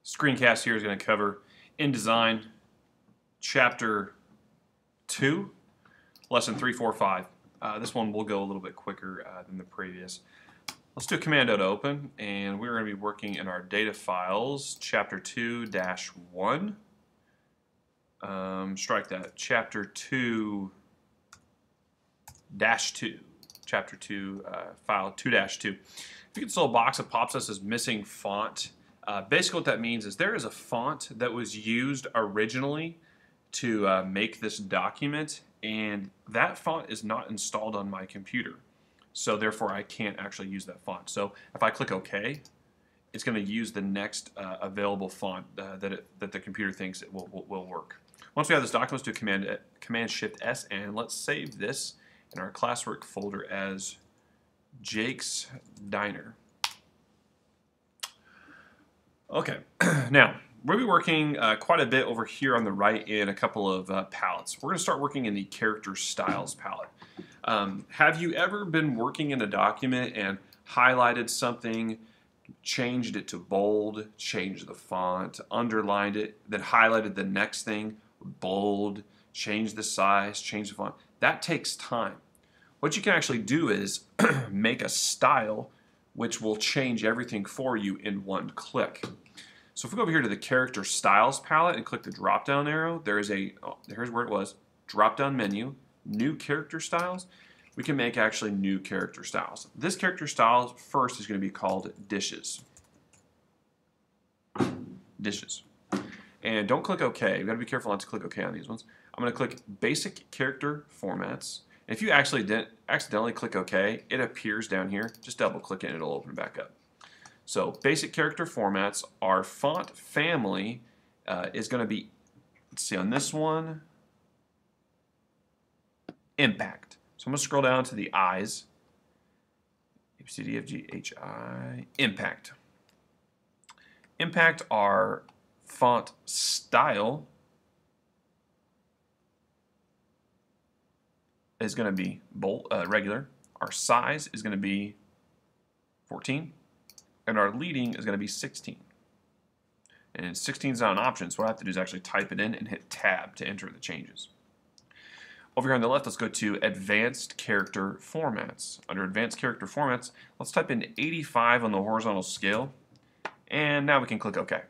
Screencast here is going to cover InDesign Chapter 2, Lesson 345. This one will go a little bit quicker than the previous. Let's do Command-O to open, and we're going to be working in our data files, Chapter 2-1. Strike that. Chapter 2-2. Chapter 2, file 2-2. If you get this little box that pops up as missing font, basically what that means is there is a font that was used originally to make this document, and that font is not installed on my computer. So therefore I can't actually use that font. So if I click OK, it's going to use the next available font that the computer thinks it will work. Once we have this document, let's do Command-Shift-S, and let's save this in our classwork folder as Jake's Diner. Okay, now we'll be working quite a bit over here on the right in a couple of palettes. We're going to start working in the Character Styles palette. Have you ever been working in a document and highlighted something, changed it to bold, changed the font, underlined it, then highlighted the next thing, bold, changed the size, changed the font? That takes time. What you can actually do is make a style which will change everything for you in one click. So if we go over here to the Character Styles palette and click the drop-down arrow, there is here's where it was, drop-down menu, New Character Styles. We can make actually new character styles. This character style first is going to be called Dishes. Dishes. And don't click OK. You've got to be careful not to click OK on these ones. I'm going to click Basic Character Formats. If you actually accidentally click OK, it appears down here. Just double click it and it'll open back up. So Basic Character Formats, our font family is going to be, let's see on this one, Impact. So I'm going to scroll down to the I's. A, B, C, D, F, G, H, I, Impact. Impact, our font style is going to be bold, regular. Our size is going to be 14. And our leading is going to be 16. And 16 is not an option, so what I have to do is actually type it in and hit Tab to enter the changes. Over here on the left, let's go to Advanced Character Formats. Under Advanced Character Formats, let's type in 85 on the horizontal scale, and now we can click OK.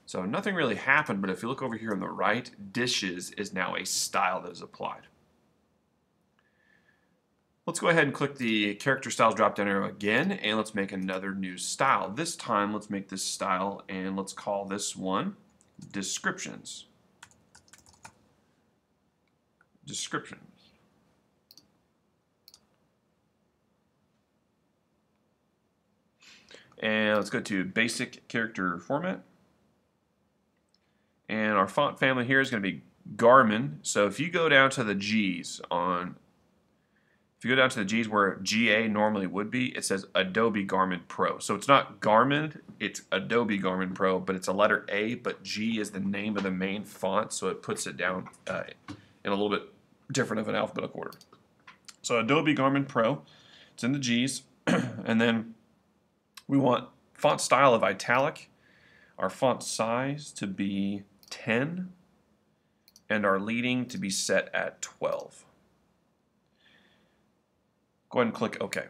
So nothing really happened, but if you look over here on the right, Dishes is now a style that is applied. Let's go ahead and click the Character Styles drop-down arrow again, and let's make another new style. This time, let's make this style, and let's call this one Descriptions. Descriptions. And let's go to Basic Character Format. And our font family here is going to be Garmin. So if you go down to the G's where GA normally would be, it says Adobe Garmin Pro. So it's not Garmin, it's Adobe Garmin Pro, but it's a letter A, but G is the name of the main font, so it puts it down in a little bit different of an alphabetical order. So Adobe Garmin Pro, it's in the G's, and then we want font style of italic, our font size to be 10, and our leading to be set at 12. Go ahead and click OK.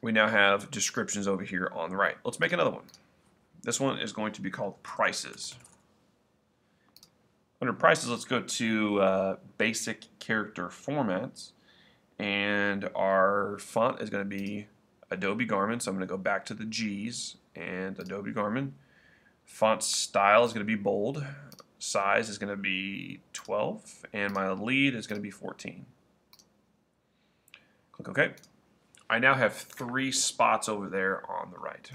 We now have descriptions over here on the right. Let's make another one. This one is going to be called Prices. Under Prices, let's go to Basic Character Formats, and our font is going to be Adobe Garmin, so I'm going to go back to the G's and Adobe Garmin. Font style is going to be bold, size is going to be 12, and my lead is going to be 14. Click OK. I now have 3 spots over there on the right.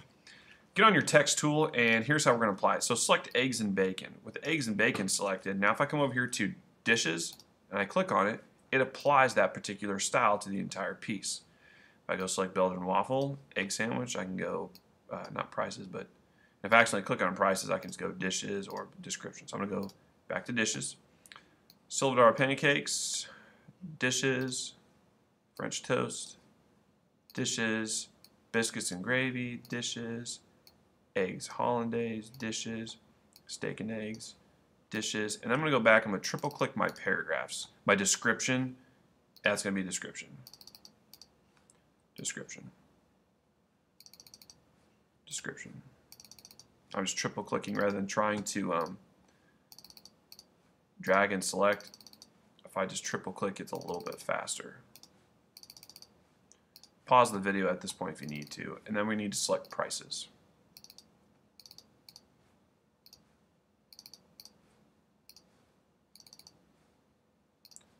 Get on your text tool, and here's how we're going to apply it. So select Eggs and Bacon. With Eggs and Bacon selected, now if I come over here to Dishes and I click on it, it applies that particular style to the entire piece. If I go select Belgian Waffle, Egg Sandwich, I can go, not Prices, but if I accidentally click on Prices, I can just go Dishes or Description. So I'm going to go back to Dishes. Silver Pancakes, Dishes, French Toast, Dishes, Biscuits and Gravy, Dishes, eggs, hollandaise, dishes, steak and eggs, dishes, and I'm going to go back. I'm going to triple click my paragraphs. My description, that's going to be description. Description. Description. I'm just triple clicking rather than trying to drag and select. If I just triple click, it's a little bit faster. Pause the video at this point if you need to, and then we need to select prices.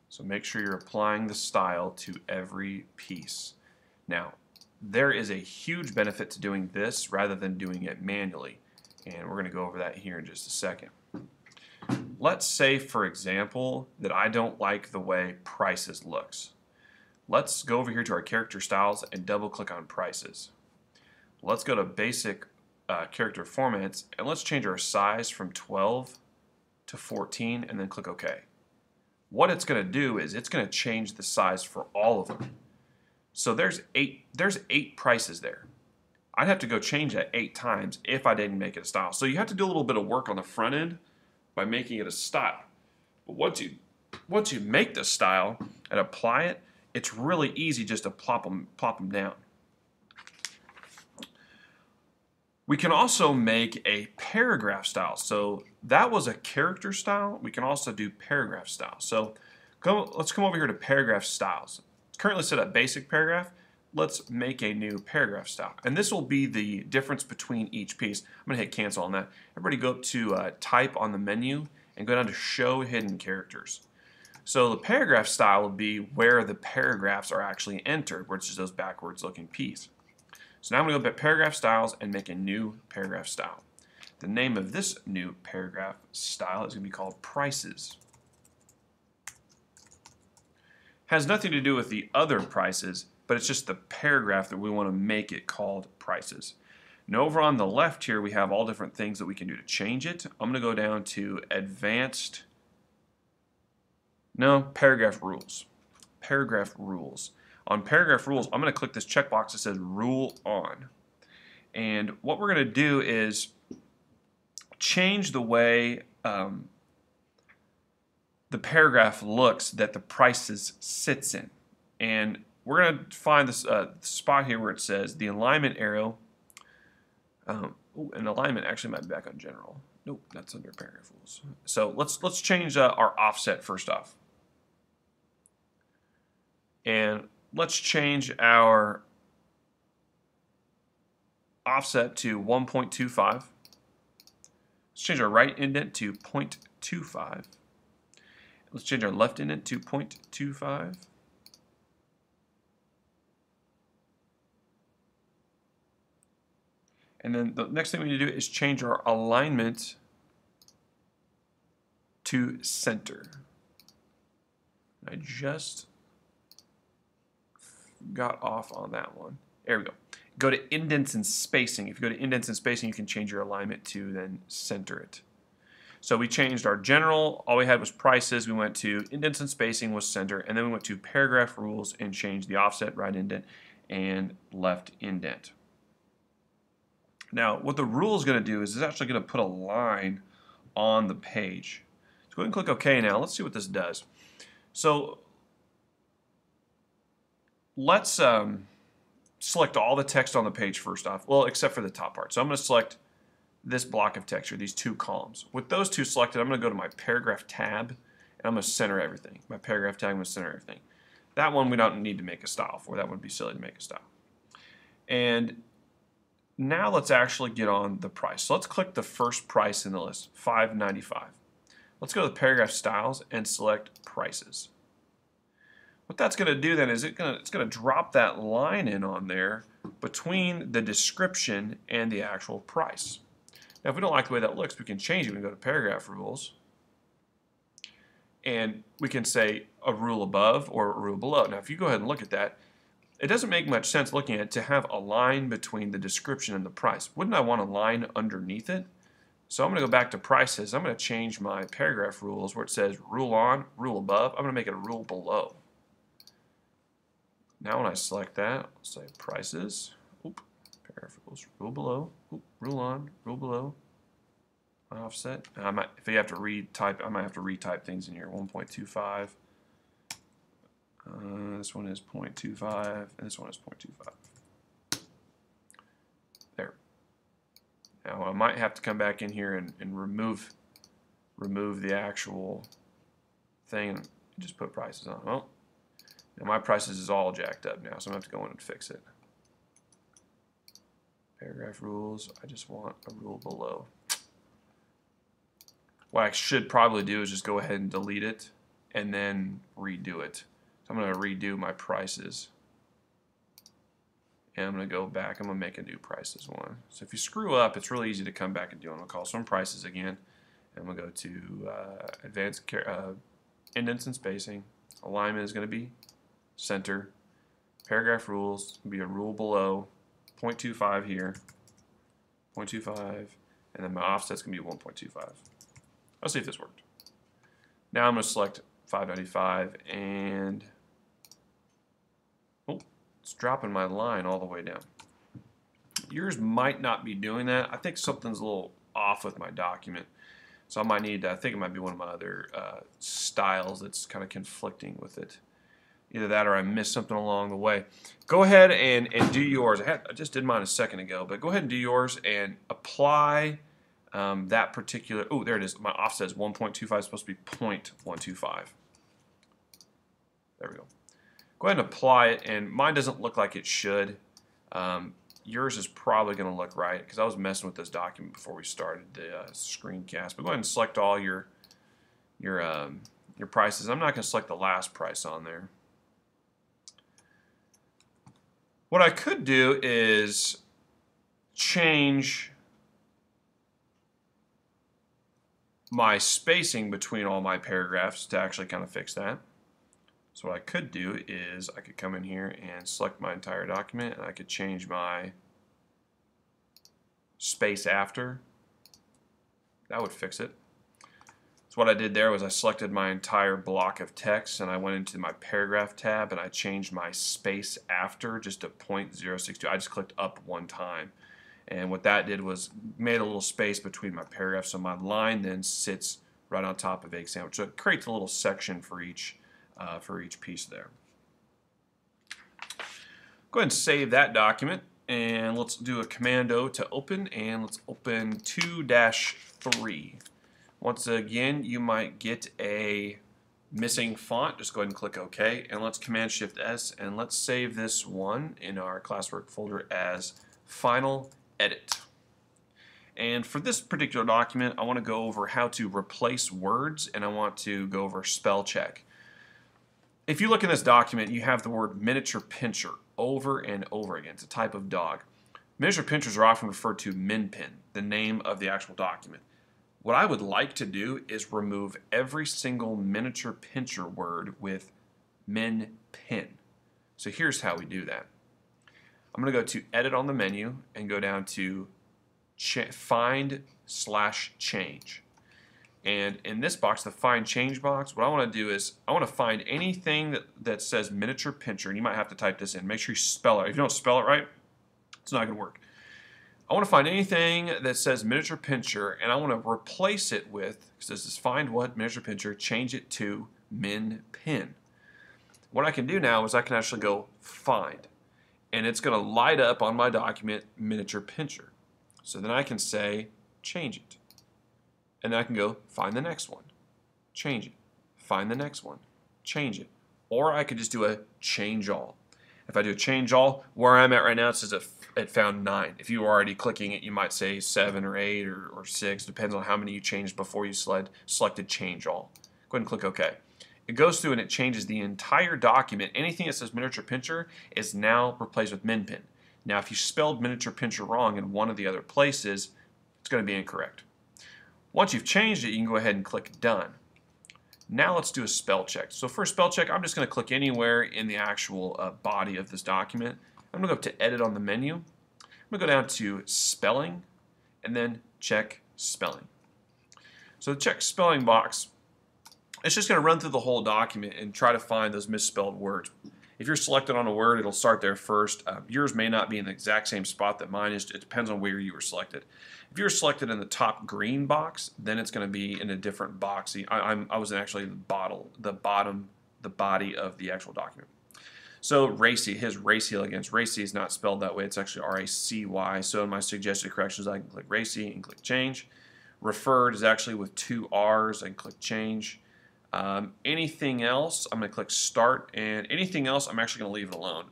So make sure you're applying the style to every piece. Now, there is a huge benefit to doing this rather than doing it manually, and we're going to go over that here in just a second. Let's say, for example, that I don't like the way prices looks. Let's go over here to our character styles and double click on prices. Let's go to basic character formats, and let's change our size from 12 to 14 and then click OK. What it's going to do is it's going to change the size for all of them. So there's eight prices there. I'd have to go change that 8 times if I didn't make it a style. So you have to do a little bit of work on the front end by making it a style. But once you make the style and apply it, it's really easy just to plop them down. We can also make a paragraph style. So that was a character style. We can also do paragraph style. So let's come over here to paragraph styles. It's currently set at basic paragraph. Let's make a new paragraph style. And this will be the difference between each piece. I'm going to hit cancel on that. Everybody go up to type on the menu and go down to show hidden characters. So the paragraph style will be where the paragraphs are actually entered, which is those backwards looking piece. So now I'm going to go up to paragraph styles and make a new paragraph style. The name of this new paragraph style is going to be called prices. Has nothing to do with the other prices, but it's just the paragraph that we want to make it called prices. Now over on the left here we have all different things that we can do to change it. I'm going to go down to paragraph rules. Paragraph rules. On paragraph rules, I'm going to click this checkbox that says rule on. And what we're going to do is change the way the paragraph looks that the prices sits in. And we're going to find this spot here where it says the alignment arrow. And alignment actually might be back on general. Nope, that's under paragraph rules. So let's change our offset first off. And let's change our offset to 1.25. Let's change our right indent to 0.25. Let's change our left indent to 0.25. And then the next thing we need to do is change our alignment to center. I just got off on that one. There we go. Go to Indents and Spacing. If you go to Indents and Spacing, you can change your alignment to then center it. So we changed our general. All we had was prices. We went to Indents and Spacing was center, and then we went to paragraph rules and changed the offset, right indent, and left indent. Now, what the rule is going to do is it's actually going to put a line on the page. So go ahead and click OK now. Let's see what this does. So let's select all the text on the page first off, well, except for the top part. So I'm going to select this block of text here, these 2 columns. With those 2 selected, I'm going to go to my paragraph tab, and I'm going to center everything. My paragraph tab, I'm going to center everything. That one we don't need to make a style for. That would be silly to make a style. And now let's actually get on the price. So let's click the first price in the list, $5.95. Let's go to the paragraph styles and select prices. What that's going to do then is it's going to drop that line in on there between the description and the actual price. Now if we don't like the way that looks, we can change it. We can go to paragraph rules and we can say a rule above or a rule below. Now if you go ahead and look at that, it doesn't make much sense looking at it to have a line between the description and the price. Wouldn't I want a line underneath it? So I'm going to go back to prices. I'm going to change my paragraph rules where it says rule on, rule above. I'm going to make it a rule below. Now when I select that, I'll say prices, Paragraph rules. Rule below. Oop, rule on. Rule below. Offset. I might, if you have to retype, I might have to retype things in here. 1.25. This one is 0.25, and this one is 0.25. There. Now I might have to come back in here and remove the actual thing and just put prices on. Well, now my prices is all jacked up now, so I'm going to have to go in and fix it. Paragraph rules. I just want a rule below. What I should probably do is just go ahead and delete it and then redo it. So I'm going to redo my prices. And I'm going to go back. I'm going to make a new prices one. So if you screw up, it's really easy to come back and do it. I'll call some prices again. And I'm going to go to advanced indents and spacing. Alignment is going to be center. Paragraph rules will be a rule below 0.25 here. 0.25. And then my offset's going to be 1.25. Let's see if this worked. Now I'm going to select 595 and oh, it's dropping my line all the way down. Yours might not be doing that. I think something's a little off with my document. So I might need to, I think it might be one of my other styles that's kind of conflicting with it. Either that or I missed something along the way. Go ahead and do yours. I just did mine a second ago, but go ahead and do yours and apply that particular, oh, there it is. My offset is 1.25, it's supposed to be 0.125. There we go. Go ahead and apply it, and mine doesn't look like it should. Yours is probably going to look right, because I was messing with this document before we started the screencast. But go ahead and select all your prices. I'm not going to select the last price on there. What I could do is change my spacing between all my paragraphs to actually kind of fix that. So what I could do is I could come in here and select my entire document, and I could change my space after. That would fix it. So what I did there was I selected my entire block of text, and I went into my paragraph tab and I changed my space after just to 0.062. I just clicked up one time. And what that did was made a little space between my paragraphs, so my line then sits right on top of egg sandwich. So it creates a little section for each piece there. Go ahead and save that document, and let's do a Command-O to open, and let's open 2-3. Once again, you might get a missing font. Just go ahead and click OK, and let's Command-Shift-S, and let's save this one in our classwork folder as Final Edit. And for this particular document, I want to go over how to replace words, and I want to go over spell check. If you look in this document, you have the word miniature pincher over and over again. It's a type of dog. Miniature pinchers are often referred to minpin, the name of the actual document. What I would like to do is remove every single miniature pincher word with minpin. So here's how we do that. I'm going to go to Edit on the menu and go down to Find/Change. And in this box, the Find Change box, what I want to do is I want to find anything that says miniature pincher, and you might have to type this in. Make sure you spell it. If you don't spell it right, it's not going to work. I want to find anything that says miniature pincher, and I want to replace it with, because this is find what miniature pincher, change it to min pin. What I can do now is I can actually go find, and it's going to light up on my document miniature pincher. So then I can say change it. And then I can go find the next one, change it, find the next one, change it. Or I could just do a change all. If I do a change all, where I'm at right now, it says it found 9. If you were already clicking it, you might say 7 or 8 or 6. Depends on how many you changed before you selected change all. Go ahead and click OK. It goes through and it changes the entire document. Anything that says miniature pincher is now replaced with minpin. Now, if you spelled miniature pincher wrong in one of the other places, it's going to be incorrect. Once you've changed it, you can go ahead and click Done. Now let's do a spell check. So for a spell check, I'm just going to click anywhere in the actual body of this document. I'm going to go up to Edit on the menu. I'm going to go down to Spelling, and then Check Spelling. So the Check Spelling box, it's just going to run through the whole document and try to find those misspelled words. If you're selected on a word, it'll start there first. Yours may not be in the exact same spot that mine is. It depends on where you were selected. If you're selected in the top green box, then it's going to be in a different box. See, I was actually the body of the actual document. So racy, his racy against racy is not spelled that way. It's actually R-A-C-Y. So in my suggested corrections, I can click racy and click change. Referred is actually with 2 R's and click change. Anything else, I'm going to click start, and anything else, I'm actually going to leave it alone.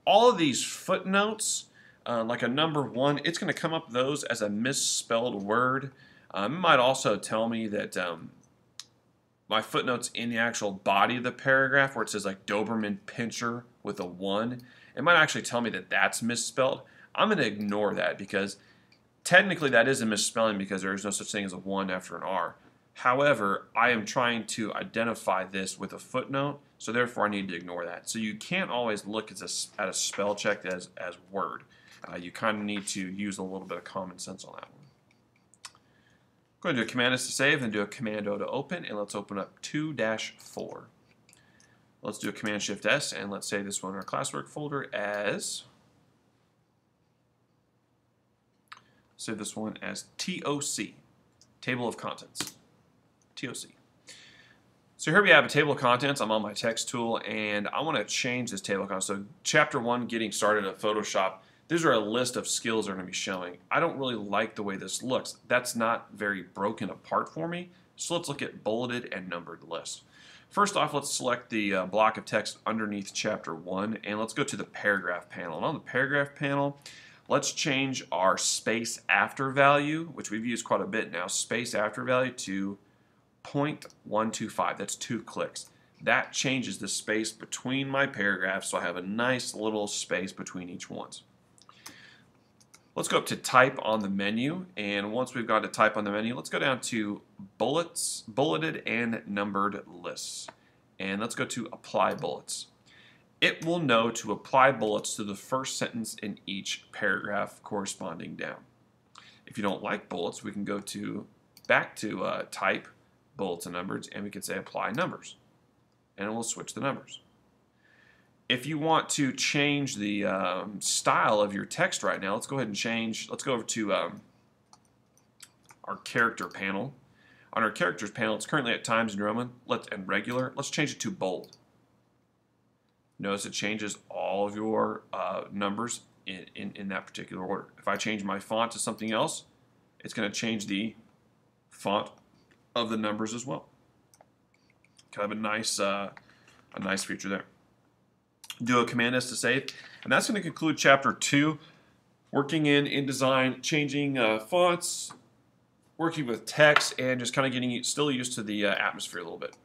All of these footnotes, like a number 1, it's going to come up those as a misspelled word. It might also tell me that my footnotes in the actual body of the paragraph, where it says like Doberman Pinscher with a 1, it might actually tell me that that's misspelled. I'm going to ignore that because technically that is a misspelling because there is no such thing as a 1 after an R. However, I am trying to identify this with a footnote, so therefore I need to ignore that. So you can't always look at a spell check as word. You kind of need to use a little bit of common sense on that one. Go ahead and do a Command S to save, then do a Command O to open, and let's open up 2-4. Let's do a Command Shift S, and let's save this one in our classwork folder as, save this one as TOC, Table of Contents. TOC. So here we have a table of contents. I'm on my text tool, and I want to change this table of contents. So Chapter 1, Getting Started at Photoshop. These are a list of skills that are going to be showing. I don't really like the way this looks. That's not very broken apart for me. So let's look at bulleted and numbered lists. First off, let's select the block of text underneath Chapter 1, and let's go to the paragraph panel. And on the paragraph panel, let's change our space after value, which we've used quite a bit now, space after value to 0.125. That's 2 clicks. That changes the space between my paragraphs, so I have a nice little space between each ones. Let's go up to type on the menu, and once we've got to type on the menu, let's go down to bullets, bulleted and numbered lists. And let's go to apply bullets. It will know to apply bullets to the first sentence in each paragraph corresponding down. If you don't like bullets, we can go back to type, bullets and numbers, and we can say apply numbers, and it will switch the numbers. If you want to change the style of your text right now, let's go ahead and change. Let's go over to our character panel. On our characters panel, it's currently at Times New Roman and regular. Let's change it to bold. Notice it changes all of your numbers in that particular order. If I change my font to something else, it's going to change the font of the numbers as well. Kind of a nice feature there. Do a Command S to save, and that's going to conclude Chapter 2. Working in InDesign, changing fonts, working with text, and just kind of getting still used to the atmosphere a little bit.